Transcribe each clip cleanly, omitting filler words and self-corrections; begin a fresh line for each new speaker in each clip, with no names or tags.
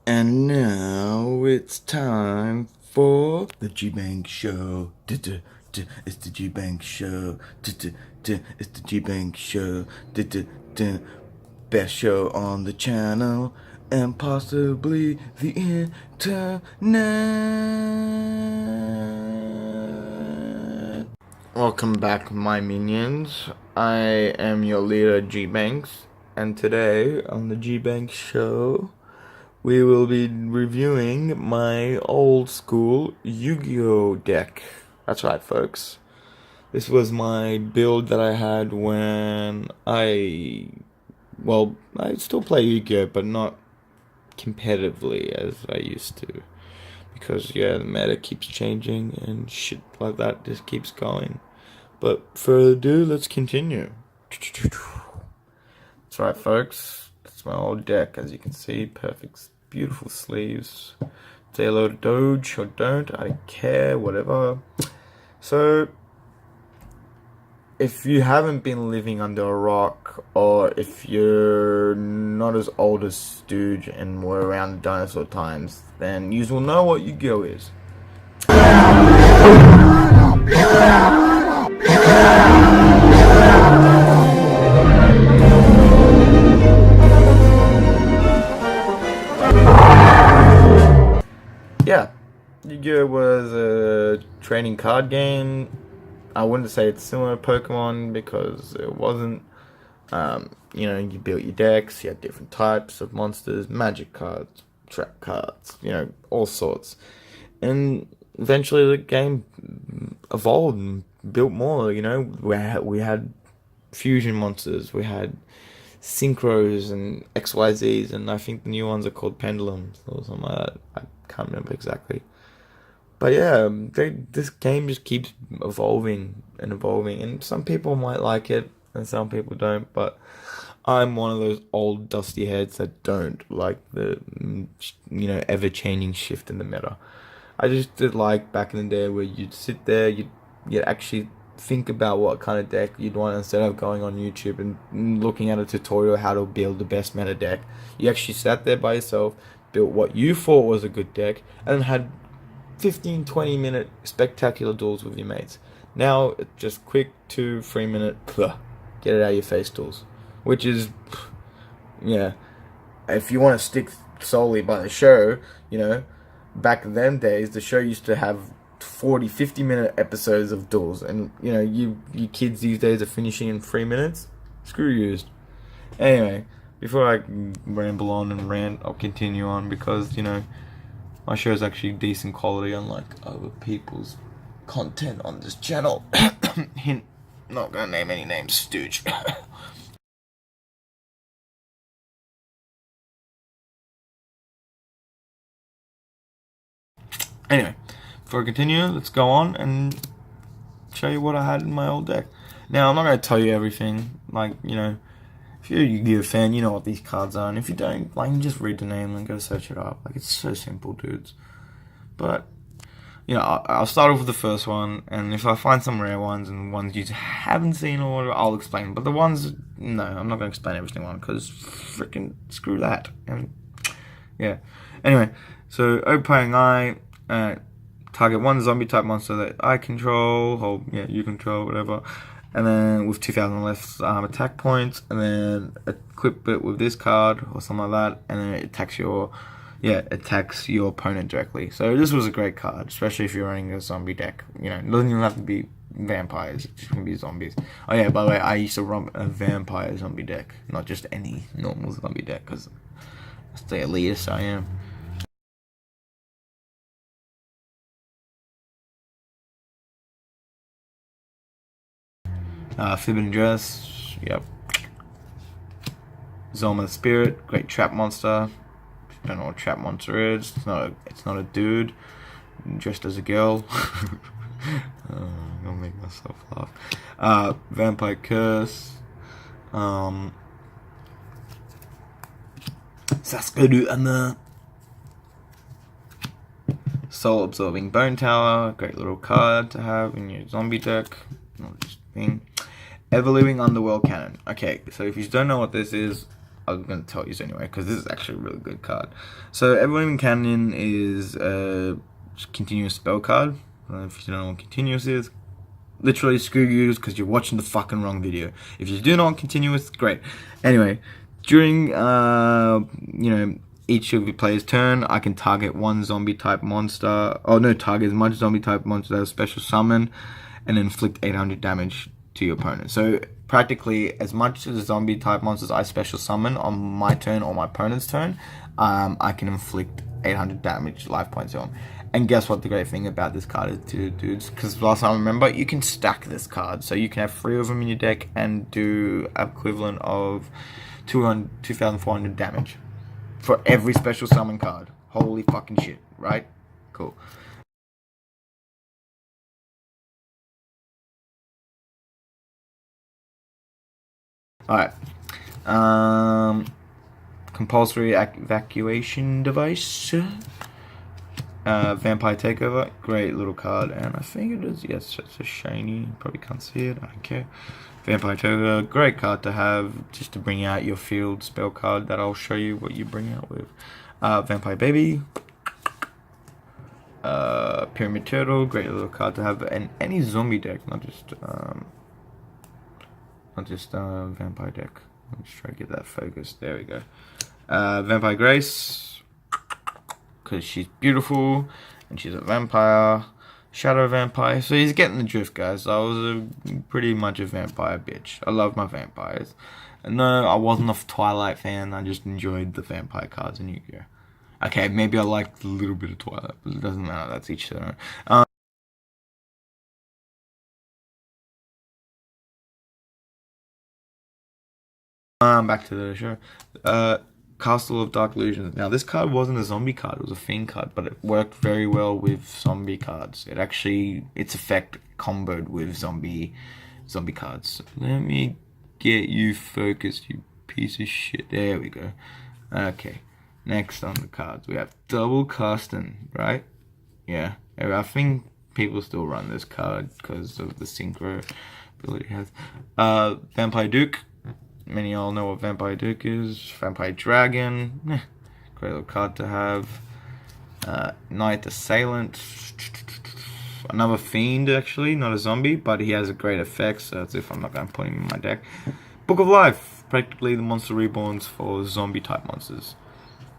And now it's time for the G-Banks Show. It's the G-Banks Show. It's the G-Banks Show. Best show on the channel and possibly the internet. Welcome back, my minions. I am your leader, G-Banks, and today on the G-Banks Show, we will be reviewing my old school Yu-Gi-Oh deck. That's right, folks. This was my build that I had when I still play Yu-Gi-Oh, but not competitively as I used to. Because, the meta keeps changing and shit like that just keeps going. But further ado, let's continue. That's right, folks. It's my old deck, as you can see. Perfect, beautiful sleeves. Say hello to Doge or don't. I don't care, whatever. So, if you haven't been living under a rock, or if you're not as old as Stooge and were around the dinosaur times, then you will know what Yu-Gi-Oh is. Yeah, Yu-Gi-Oh was a trading card game. I wouldn't say it's similar to Pokemon because it wasn't. You built your decks, you had different types of monsters, magic cards, trap cards, all sorts. And eventually the game evolved and built more, we had fusion monsters, we had synchros and XYZs, and I think the new ones are called pendulums or something like that. I can't remember exactly. But yeah, this game just keeps evolving and evolving, and some people might like it and some people don't, but I'm one of those old dusty heads that don't like the ever-changing shift in the meta. I just did like back in the day where you'd sit there, you'd actually think about what kind of deck you'd want instead of going on YouTube and looking at a tutorial how to build the best meta deck. You actually sat there by yourself, built what you thought was a good deck, and had 15-20 minute spectacular duels with your mates. Now it's just quick 2-3 minute get it out of your face duels, which is if you want to stick solely by the show, back in them days the show used to have 40-50 minute episodes of duels, and you kids these days are finishing in 3 minutes. Screw yous. Anyway, before I ramble on and rant, I'll continue on because my show is actually decent quality, unlike other people's content on this channel. Hint, not gonna name any names, Stooge. Anyway, before I continue, let's go on and show you what I had in my old deck. Now, I'm not gonna tell you everything, if you're a Yu-Gi-Oh fan, you know what these cards are, and if you don't, you can just read the name and go search it up. It's so simple, dudes. But, I'll start off with the first one, and if I find some rare ones and ones you haven't seen or whatever, I'll explain. But the ones, no, I'm not going to explain every single one, because freaking screw that. And, yeah. Anyway, so Opening Eye, target one zombie type monster that I control, or, you control, whatever. And then with 2,000 less attack points, and then equip it with this card, or something like that, and then it attacks your opponent directly. So this was a great card, especially if you're running a zombie deck. It doesn't even have to be vampires, it just can be zombies. Oh yeah, by the way, I used to run a vampire zombie deck, not just any normal zombie deck, because that's the elitist I am. Fibbing Dress, yep. Zoma the Spirit, great trap monster. Don't know what trap monster is. It's not a dude dressed as a girl. I'm gonna make myself laugh. Vampire Curse. Saskadu and Soul Absorbing Bone Tower. Great little card to have in your zombie deck. Not just thing. Ever Living Underworld Cannon. Okay, so if you don't know what this is, I'm going to tell you anyway, because this is actually a really good card. So, Everwhelming Canyon is a continuous spell card. If you don't know what continuous is, literally screw you because you're watching the fucking wrong video. If you do know what continuous, great. Anyway, during, each of your player's turn, I can target one zombie type monster. Oh, no, target as much zombie type monster as special summon and inflict 800 damage to your opponent. So practically, as much as zombie type monsters I special summon on my turn or my opponent's turn, I can inflict 800 damage life points on. And guess what the great thing about this card is, dudes? Because last time I remember, you can stack this card. So you can have 3 of them in your deck and do equivalent of 2,400 damage for every special summon card. Holy fucking shit, right? Cool. Alright. Compulsory evacuation device. Vampire Takeover, great little card, and I think it is, yes, it's a shiny, probably can't see it, I don't care. Vampire Takeover, great card to have, just to bring out your field spell card that I'll show you what you bring out with. Vampire Baby, Pyramid Turtle, great little card to have, and any zombie deck, not just vampire deck. Let's try to get that focused, there we go. Vampire Grace, because she's beautiful and she's a vampire, shadow vampire. So he's getting the drift, guys. I was pretty much a vampire bitch. I love my vampires. And no, I wasn't a Twilight fan. I just enjoyed the vampire cards in Yu-Gi-Oh. Okay, maybe I liked a little bit of Twilight, but it doesn't matter. That's each their own. Back to the show. Castle of Dark Illusions. Now, this card wasn't a zombie card, it was a fiend card, but it worked very well with zombie cards. It actually, its effect comboed with zombie cards. Let me get you focused, you piece of shit. There we go. Okay, next on the cards, we have Double Casting, right? Yeah, I think people still run this card because of the synchro ability it has. Vampire Duke. Many of y'all know what Vampire Duke is. Vampire Dragon, great little card to have. Knight Assailant, another fiend actually, not a zombie, but he has a great effect, so that's if I'm not going to put him in my deck. Book of Life, practically the monster reborns for zombie type monsters.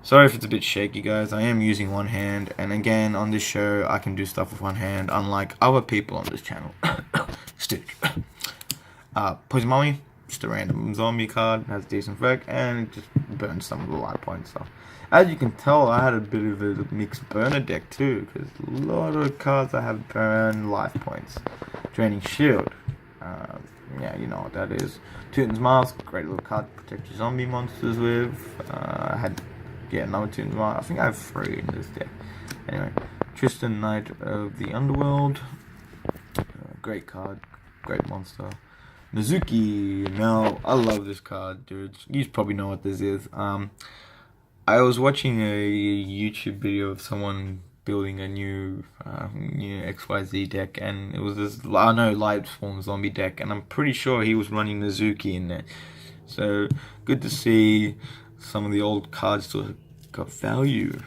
Sorry if it's a bit shaky, guys. I am using one hand, and again on this show I can do stuff with one hand, unlike other people on this channel. Stitch. Poison Mummy. Just a random zombie card, has decent effect, and it just burns some of the life points stuff. As you can tell, I had a bit of a mixed burner deck too, because a lot of cards I have burn life points. Draining Shield, yeah, you know what that is. Teuton's Mask, great little card to protect your zombie monsters with. I had, yeah, another Teuton's Mask. I think I have 3 in this deck. Anyway, Tristan, Knight of the Underworld, great card, great monster. Mizuki. Now, I love this card, dude. You probably know what this is. I was watching a YouTube video of someone building a new XYZ deck, and it was this, I know, Light Form zombie deck, and I'm pretty sure he was running Mizuki in there. So, good to see some of the old cards still got value.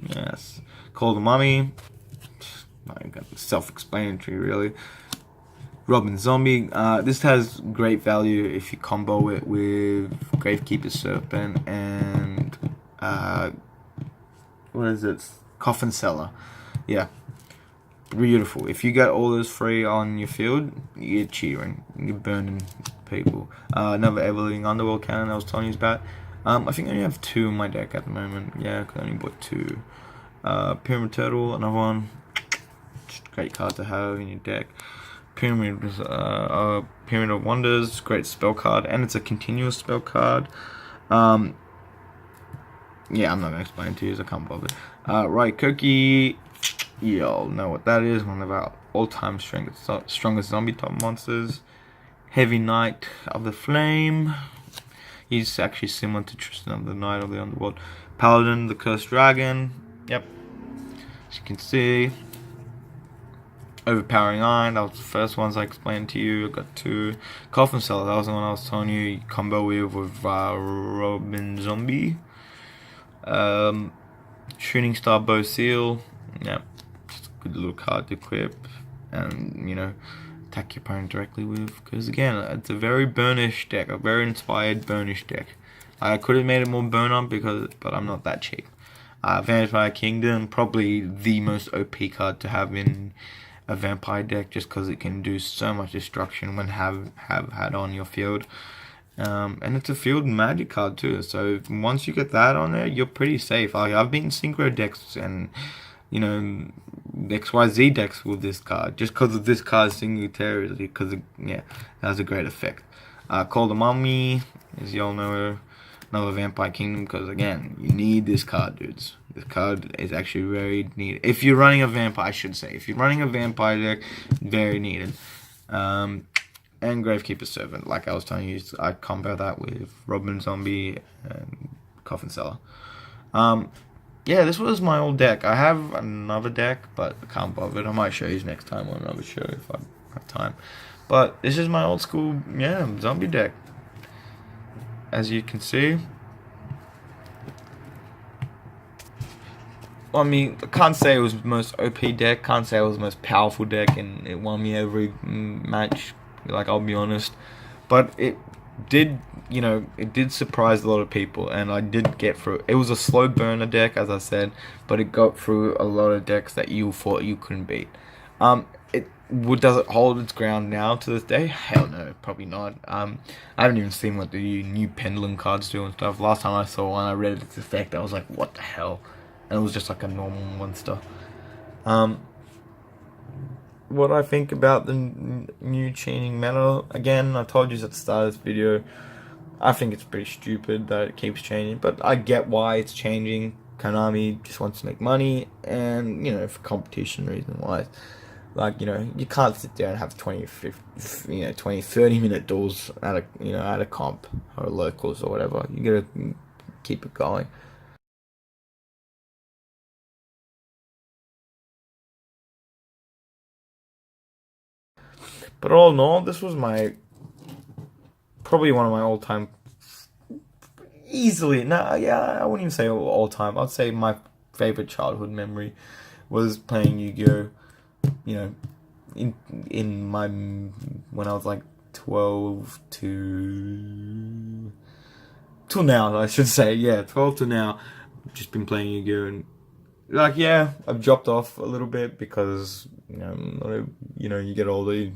Yes, Call the Mummy. Self-explanatory, really. Robin Zombie. This has great value if you combo it with Gravekeeper Serpent and what is it? Coffin Seller. Yeah, beautiful. If you get all those 3 on your field, you're cheering. You're burning people. Another Everliving Underworld cannon I was telling you about. I think I only have 2 in my deck at the moment. Yeah, I only bought 2. Pyramid Turtle, another one. Great card to have in your deck. Pyramid of Wonders, great spell card, and it's a continuous spell card. Yeah, I'm not going to explain it to you, I can't bother. Raikoki, y'all know what that is, one of our all-time strongest zombie type monsters. Heavy Knight of the Flame. He's actually similar to Tristan of the Knight of the Underworld. Paladin, the Cursed Dragon. Yep. As you can see. Overpowering Iron, that was the first ones I explained to you. I got 2. Coffin Cellar, that was the one I was telling you combo with Robin Zombie. Shooting Star Bow Seal, yeah, just a good little card to equip, and attack your opponent directly with. Because again, it's a very burnish deck, a very inspired burnish deck. I could have made it more burn up but I'm not that cheap. Vampire Kingdom, probably the most OP card to have in a vampire deck, just because it can do so much destruction when have had on your field. And it's a field magic card too, so once you get that on there, you're pretty safe. I've been synchro decks and XYZ decks with this card, just because of this card singularly, because it has a great effect. Call the Mummy, as y'all know, another Vampire Kingdom, because again, you need this card, dudes. This card is actually very needed. If you're running a vampire, if you're running a vampire deck, very needed. And Gravekeeper Servant, like I was telling you, I combo that with Robin Zombie and Coffin Cellar. Yeah, this was my old deck. I have another deck, but I can't bother it. I might show you next time on another show if I have time. But this is my old school, zombie deck. As you can see. I mean, I can't say it was the most OP deck, can't say it was the most powerful deck, and it won me every match. Like, I'll be honest, but it did surprise a lot of people, and I did get through. It was a slow burner deck, as I said, but it got through a lot of decks that you thought you couldn't beat. Does it hold its ground now to this day? Hell no, probably not. I haven't even seen what the new pendulum cards do and stuff. Last time I saw one, I read its effect, I was like, what the hell? And it was just like a normal monster. What I think about the new chaining meta, again, I told you at the start of this video, I think it's pretty stupid that it keeps changing, but I get why it's changing. Konami just wants to make money, and for competition reason wise, like you can't sit there and have 20 30 minute duels at a comp or locals or whatever. You gotta keep it going. But all in all, this was probably one of my all-time, easily, I wouldn't even say all-time, I'd say my favorite childhood memory was playing Yu-Gi-Oh! When I was like 12 till now, I should say, 12 to now, I've just been playing Yu-Gi-Oh! And I've dropped off a little bit because, you get older,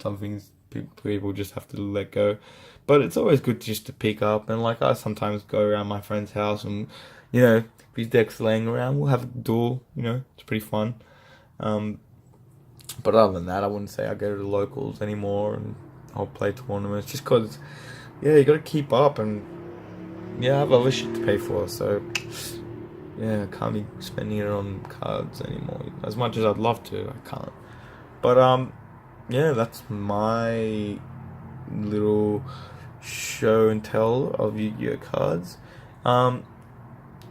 some things people just have to let go, but it's always good just to pick up. And like, I sometimes go around my friend's house, and if his deck's laying around, we'll have a duel. It's pretty fun. But other than that, I wouldn't say I go to the locals anymore, and I'll play tournaments just because you got to keep up, and I have other shit to pay for, so I can't be spending it on cards anymore as much as I'd love to. I can't. But that's my little show and tell of Yu-Gi-Oh! Cards.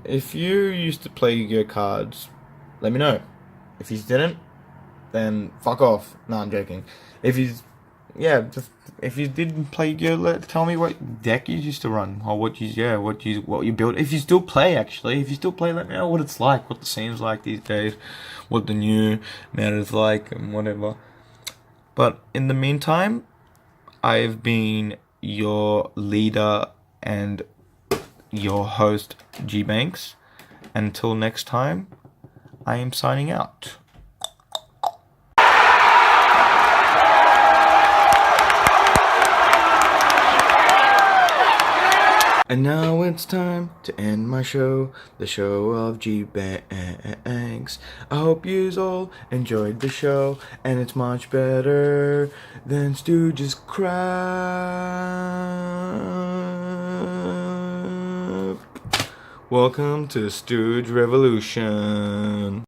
If you used to play Yu-Gi-Oh! Cards, let me know. If you didn't, then fuck off. No, I'm joking. If you didn't play Yu-Gi-Oh!, tell me what deck you used to run, or what you built. If you still play, let me know what it's like, what the scene's like these days, what the new meta's like, and whatever. But in the meantime, I've been your leader and your host, G-Banks. Until next time, I am signing out. And now it's time to end my show, the show of G-Banks. I hope yous all enjoyed the show, and it's much better than Stooges crap. Welcome to Stooge Revolution.